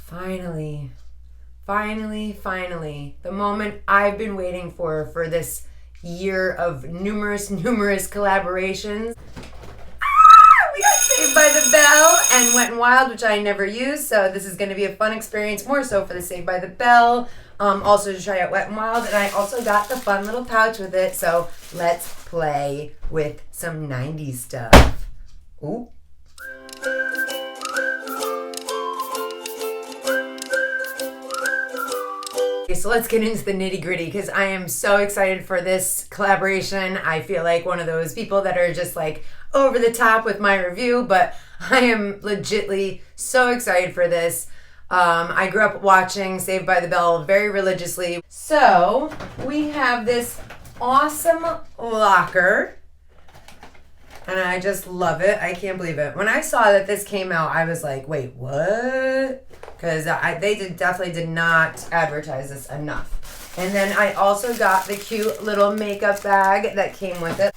Finally, the moment I've been waiting for this year of numerous collaborations. We got Saved by the Bell and Wet n Wild, which I never use, so this is going to be a fun experience, more so for the Saved by the Bell. Also to try out Wet n Wild, and I also got the fun little pouch with it, so let's play with some 90s stuff. Ooh. So let's get into the nitty gritty because I am so excited for this collaboration. I feel like one of those people that are just like over the top with my review, but I am legitly so excited for this. I grew up watching Saved by the Bell very religiously. So we have this awesome locker and I just love it. I can't believe it. When I saw that this came out, I was like, wait, what? Because they definitely did not advertise this enough. And then I also got the cute little makeup bag that came with it.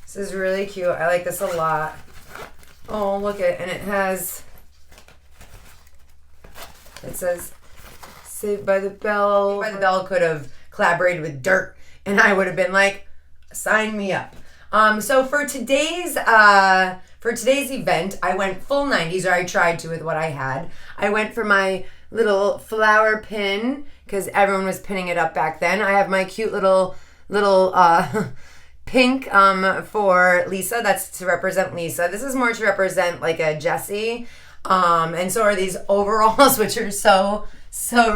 This is really cute. I like this a lot. Oh, look at it. And it says Saved by the Bell. Saved by the Bell could have collaborated with Dirt, and I would have been like, sign me up. So for today's event, I went full 90s, or I tried to with what I had. I went for my little flower pin because everyone was pinning it up back then. I have my cute little pink for Lisa. That's to represent Lisa. This is more to represent like a Jessie. And so are these overalls, which are so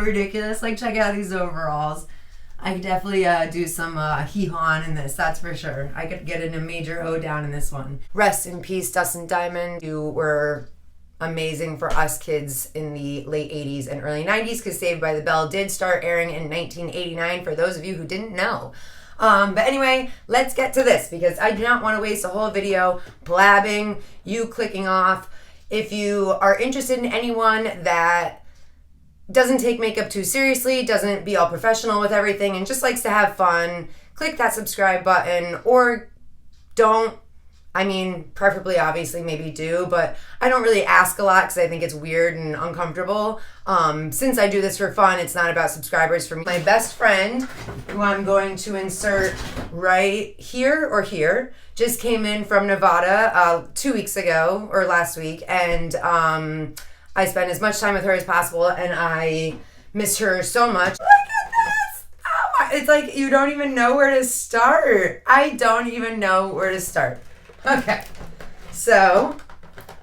ridiculous. Like, check out these overalls. I could definitely do some hee-haw in this, that's for sure. I could get in a major hoedown in this one. Rest in peace, Dustin Diamond. You were amazing for us kids in the late 80s and early 90s because Saved by the Bell did start airing in 1989, for those of you who didn't know. But anyway, let's get to this because I do not want to waste a whole video blabbing, you clicking off. If you are interested in anyone that doesn't take makeup too seriously, doesn't be all professional with everything, and just likes to have fun, click that subscribe button, or don't. I mean, preferably, obviously, maybe do, but I don't really ask a lot because I think it's weird and uncomfortable. Since I do this for fun, it's not about subscribers. For me, my best friend, who I'm going to insert right here or here, just came in from Nevada 2 weeks ago, or last week, and I spent as much time with her as possible, and I miss her so much. Look at this! Oh my, it's like you don't even know where to start. I don't even know where to start. Okay, so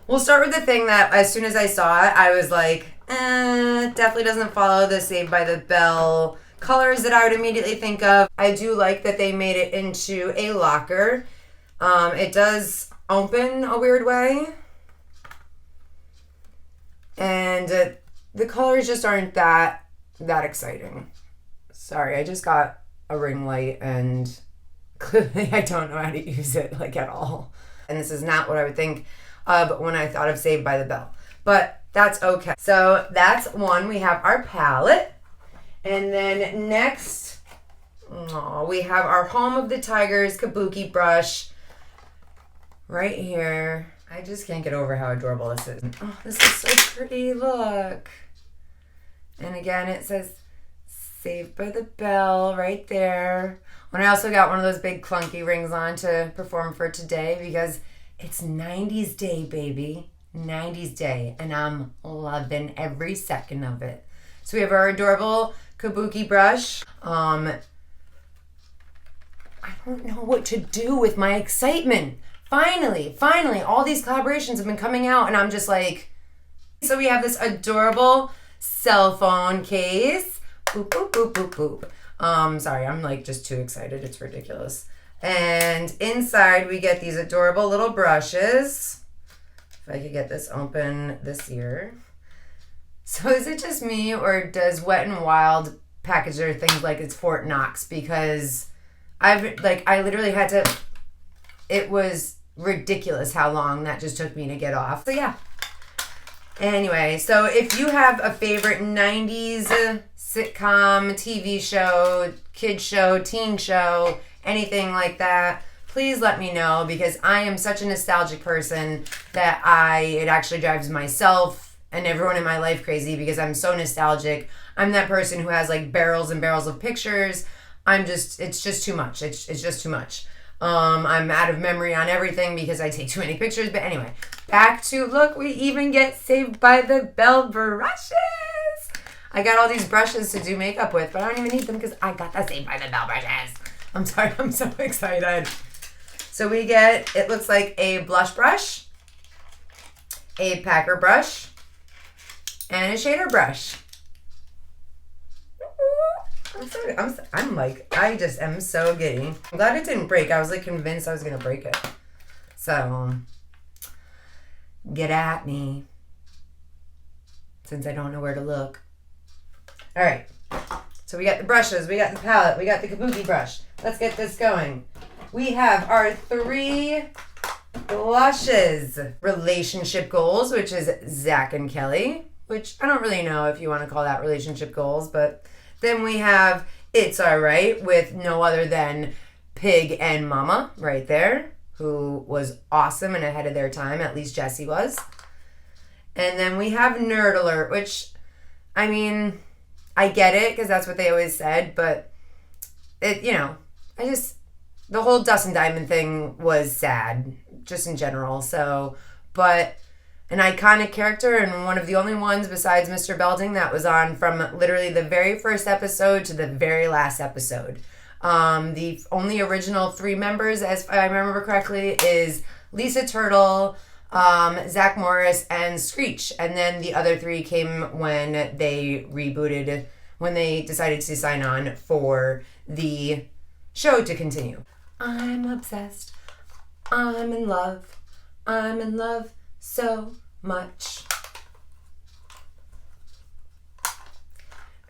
we'll start with the thing that as soon as I saw it, I was like, definitely doesn't follow the Saved by the Bell colors that I would immediately think of. I do like that they made it into a locker. It does open a weird way. And the colors just aren't that exciting. Sorry, I just got a ring light and clearly I don't know how to use it like at all. And this is not what I would think of when I thought of Saved by the Bell. But that's okay. So that's one. We have our palette. And then next, we have our Home of the Tigers kabuki brush right here. I just can't get over how adorable this is. Oh, this is so pretty, look. And again, it says Saved by the Bell right there. And I also got one of those big clunky rings on to perform for today because it's 90s day, baby. 90s day. And I'm loving every second of it. So we have our adorable kabuki brush. I don't know what to do with my excitement. Finally, all these collaborations have been coming out and I'm just like, so we have this adorable cell phone case. Boop, boop, boop, boop, boop. Sorry, I'm like just too excited. It's ridiculous. And inside we get these adorable little brushes. If I could get this open this year. So is it just me or does Wet n Wild package their things like it's Fort Knox? Because I literally had to, it was ridiculous how long that just took me to get off. So yeah. Anyway, so if you have a favorite 90s sitcom, TV show, kid show, teen show, anything like that, please let me know because I am such a nostalgic person that it actually drives myself and everyone in my life crazy because I'm so nostalgic. I'm that person who has like barrels and barrels of pictures. It's just too much. It's just too much. I'm out of memory on everything because I take too many pictures. But anyway, back to, look, we even get Saved by the Bell brushes. I got all these brushes to do makeup with, but I don't even need them because I got the Saved by the Bell brushes. I'm sorry, I'm so excited. So we get, it looks like a blush brush, a packer brush, and a shader brush. I just am so giddy. I'm glad it didn't break. I was like convinced I was gonna break it. So, get at me. Since I don't know where to look. All right. So we got the brushes, we got the palette, we got the kabuki brush. Let's get this going. We have our 3 blushes. Relationship goals, which is Zach and Kelly, which I don't really know if you want to call that relationship goals, but then we have It's Alright with no other than Pig and Mama right there, who was awesome and ahead of their time, at least Jessie was. And then we have Nerd Alert, which, I mean, I get it because that's what they always said, but it, you know, the whole Dust and Diamond thing was sad, just in general. So, but an iconic character and one of the only ones besides Mr. Belding that was on from literally the very first episode to the very last episode. The only original 3 members, as I remember correctly, is Lisa Turtle, Zach Morris, and Screech. And then the other 3 came when they rebooted, when they decided to sign on for the show to continue. I'm obsessed. I'm in love. I'm in love so much.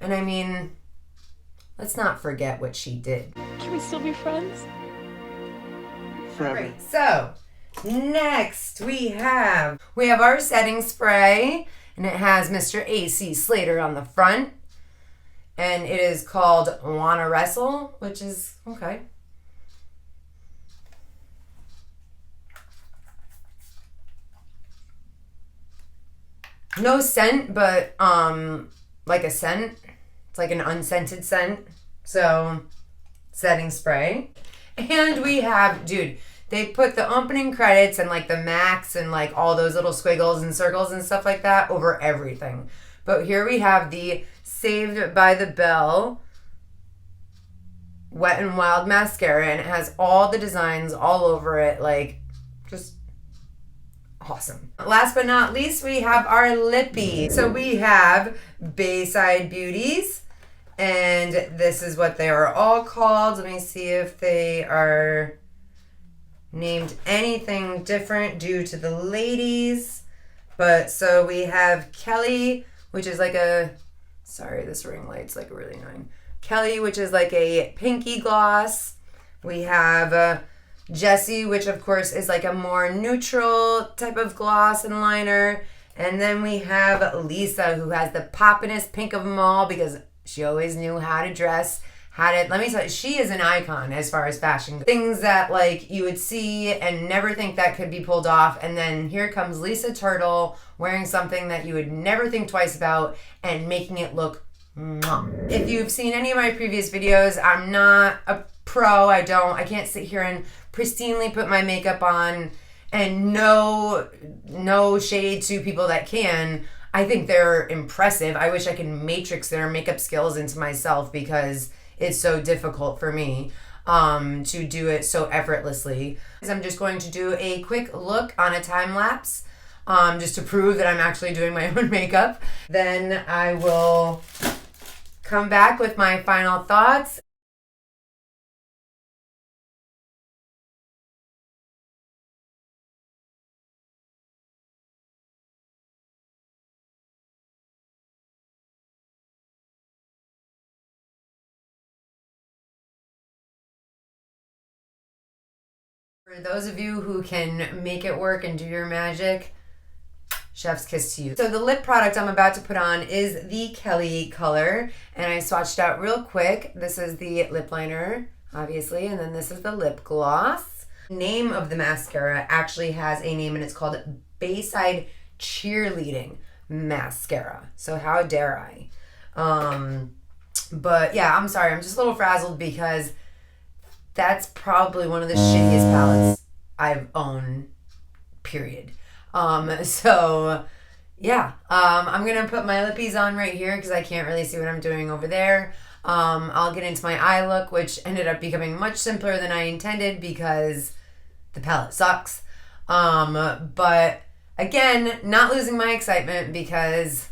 And I mean, let's not forget what she did. Can we still be friends? Forever. Great. So, next we have our setting spray, and it has Mr. A.C. Slater on the front. And it is called Wanna Wrestle, which is, okay. No scent, but like a scent. It's like an unscented scent. So, setting spray. And we have, dude, they put the opening credits and like the max and like all those little squiggles and circles and stuff like that over everything. But here we have the Saved by the Bell Wet n Wild mascara, and it has all the designs all over it, like just awesome. Last but not least, we have our lippy. So we have Bayside Beauties, and this is what they are all called. Let me see if they are named anything different due to the ladies. But so we have Kelly, which is like a, sorry, this ring light's like really annoying. Kelly, which is like a pinky gloss. We have Jessie, which of course is like a more neutral type of gloss and liner. And then we have Lisa, who has the poppin'est pink of them all because she always knew how to dress. Let me tell you, she is an icon as far as fashion goes. Things that like you would see and never think that could be pulled off. And then here comes Lisa Turtle wearing something that you would never think twice about and making it look mwah. If you've seen any of my previous videos, I'm not a pro. I can't sit here and pristinely put my makeup on, and no shade to people that can. I think they're impressive. I wish I could matrix their makeup skills into myself because it's so difficult for me to do it so effortlessly. I'm just going to do a quick look on a time lapse just to prove that I'm actually doing my own makeup. Then I will come back with my final thoughts. For those of you who can make it work and do your magic, chef's kiss to you. So the lip product I'm about to put on is the Kelly color, and I swatched out real quick. This is the lip liner, obviously, and then this is the lip gloss. The name of the mascara actually has a name, and it's called Bayside Cheerleading. Mascara. So how dare I? But yeah, I'm sorry. I'm just a little frazzled because that's probably one of the shittiest palettes I've owned, period. So yeah, I'm going to put my lippies on right here because I can't really see what I'm doing over there. I'll get into my eye look, which ended up becoming much simpler than I intended because the palette sucks. But again, not losing my excitement because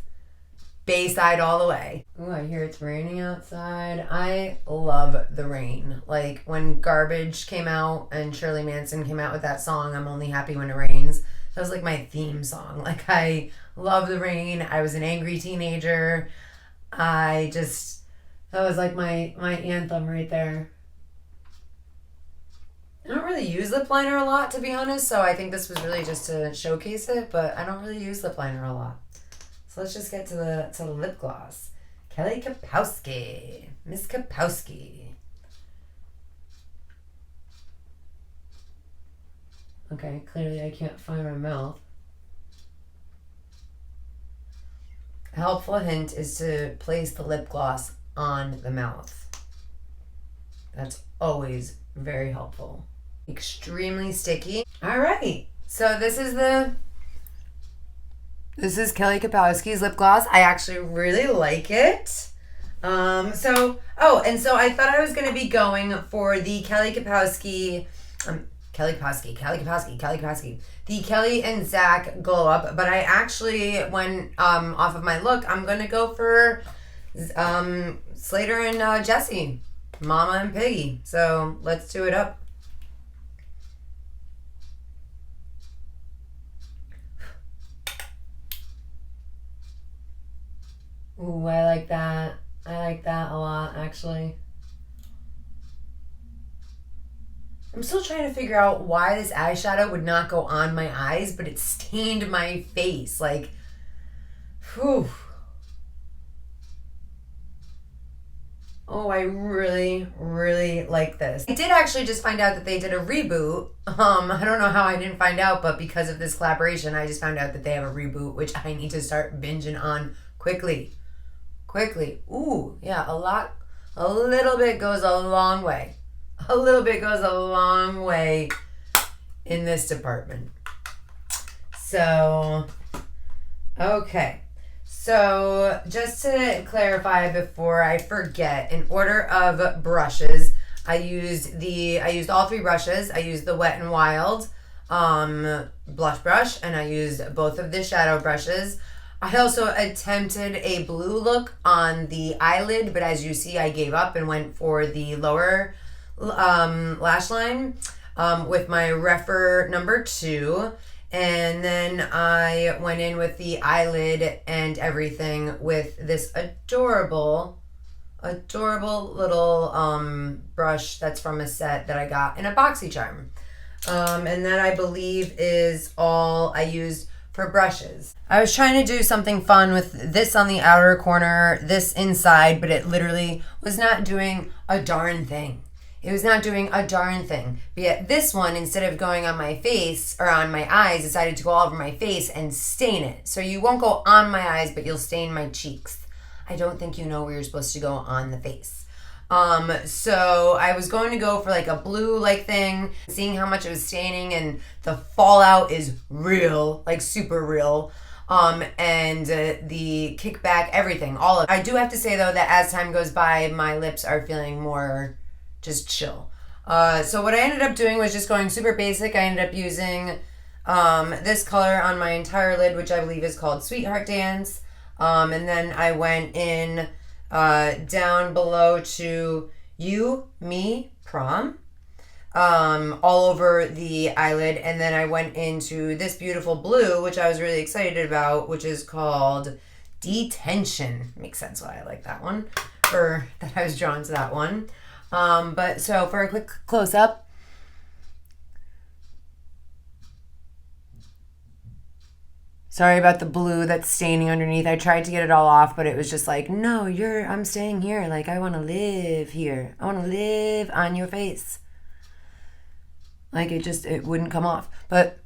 Bayside all the way. Ooh, I hear it's raining outside. I love the rain. Like when Garbage came out and Shirley Manson came out with that song, I'm Only Happy When It Rains. That was like my theme song. Like I love the rain. I was an angry teenager. That was like my anthem right there. I don't really use lip liner a lot, to be honest, so I think this was really just to showcase it, but I don't really use lip liner a lot. So let's just get to the lip gloss. Kelly Kapowski. Miss Kapowski. Okay, clearly I can't find my mouth. A helpful hint is to place the lip gloss on the mouth. That's always very helpful. Extremely sticky. All right, so this is Kelly Kapowski's lip gloss. I actually really like it. So I thought I was going to be going for the Kelly Kapowski, the Kelly and Zach Glow Up, but I actually went off of my look. I'm going to go for Slater and Jessie, Mama and Piggy. So let's do it up. Ooh, I like that. I like that a lot, actually. I'm still trying to figure out why this eyeshadow would not go on my eyes, but it stained my face. Like, whew. Oh, I really, really like this. I did actually just find out that they did a reboot. I don't know how I didn't find out, but because of this collaboration, I just found out that they have a reboot, which I need to start binging on quickly. Ooh, yeah, a little bit goes a long way. A little bit goes a long way in this department. So, okay. So, just to clarify before I forget, in order of brushes, I used all three brushes. I used the Wet n Wild blush brush, and I used both of the shadow brushes. I also attempted a blue look on the eyelid, but as you see, I gave up and went for the lower lash line with my Rephr number 2. And then I went in with the eyelid and everything with this adorable little brush that's from a set that I got in a BoxyCharm. And that I believe is all I used for brushes. I was trying to do something fun with this on the outer corner, this inside, but it literally was not doing a darn thing. It was not doing a darn thing. But yet this one, instead of going on my face or on my eyes, decided to go all over my face and stain it. So you won't go on my eyes, but you'll stain my cheeks. I don't think you know where you're supposed to go on the face. So I was going to go for like a blue like thing, seeing how much it was staining, and the fallout is real, like super real. And the kickback, everything, all of it. I do have to say though that as time goes by, my lips are feeling more just chill. So what I ended up doing was just going super basic. I ended up using this color on my entire lid, which I believe is called Sweetheart Dance. And then I went in down below to You, Me, Prom, all over the eyelid. And then I went into this beautiful blue, which I was really excited about, which is called Detention. Makes sense why I like that one, or that I was drawn to that one. But so for a quick close-up, sorry about the blue that's staining underneath. I tried to get it all off, but it was just like, no, I'm staying here. Like, I want to live here. I want to live on your face. Like, it wouldn't come off. But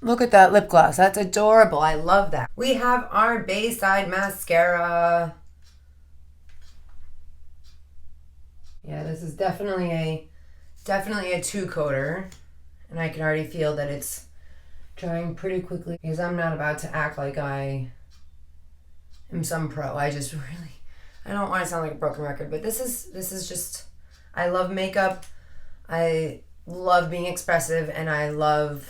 Look at that lip gloss. That's adorable. I love that. We have our Bayside Mascara. Yeah, this is definitely a two-coater. And I can already feel that it's drying pretty quickly because I'm not about to act like I am some pro. I don't want to sound like a broken record, but this is just, I love makeup. I love being expressive, and I don't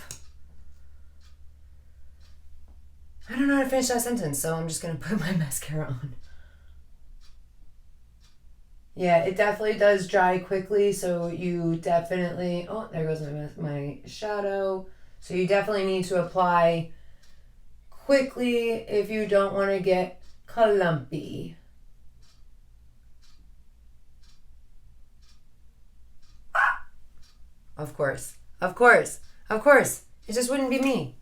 know how to finish that sentence, so I'm just going to put my mascara on. Yeah, it definitely does dry quickly, so you definitely, oh, there goes my shadow. So you definitely need to apply quickly if you don't want to get clumpy. Of course. It just wouldn't be me.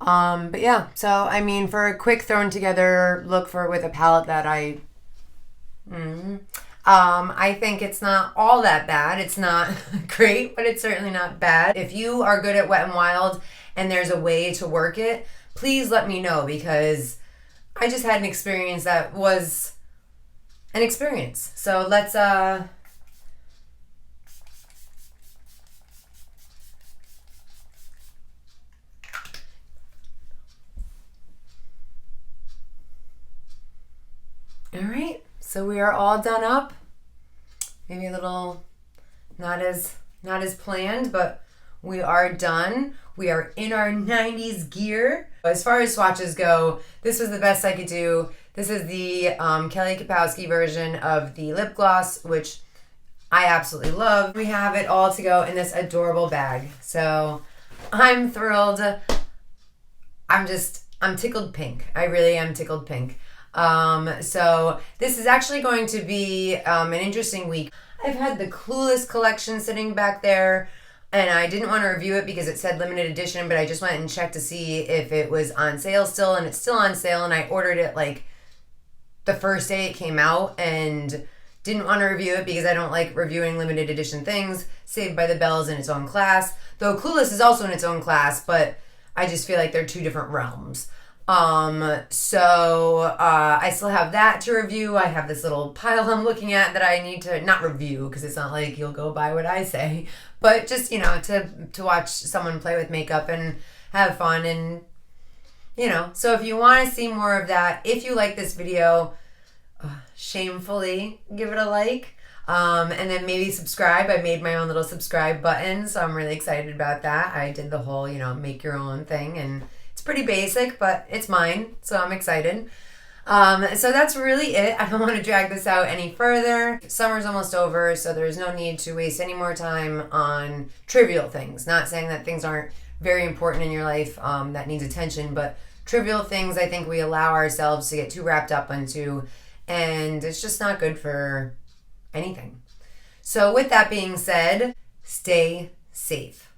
But yeah, so I mean, for a quick thrown together look with a palette that I think it's not all that bad. It's not great, but it's certainly not bad. If you are good at Wet n Wild and there's a way to work it, please let me know, because I just had an experience that was an experience. So let's all right, so we are all done up. Maybe a little not as planned, but we are done. We are in our 90s gear. As far as swatches go, this was the best I could do. This is the Kelly Kapowski version of the lip gloss, which I absolutely love. We have it all to go in this adorable bag. So I'm thrilled. I'm tickled pink. I really am tickled pink. So this is actually going to be an interesting week. I've had the Clueless collection sitting back there, and I didn't want to review it because it said limited edition, but I just went and checked to see if it was on sale still, and it's still on sale, and I ordered it like the first day it came out, and didn't want to review it because I don't like reviewing limited edition things. Saved by the Bell is in its own class, though Clueless is also in its own class, but I just feel like they're two different realms. So I still have that to review. I have this little pile I'm looking at that I need to not review, because it's not like you'll go by what I say, but just, to watch someone play with makeup and have fun, and so if you want to see more of that, if you like this video, shamefully give it a like, and then maybe subscribe. I made my own little subscribe button, so I'm really excited about that. I did the whole make your own thing, and it's pretty basic, but it's mine, so I'm excited. So that's really it. I don't want to drag this out any further. Summer's almost over, so there's no need to waste any more time on trivial things. Not saying that things aren't very important in your life that needs attention, but trivial things I think we allow ourselves to get too wrapped up into, and it's just not good for anything. So with that being said, stay safe.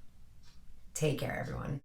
Take care, everyone.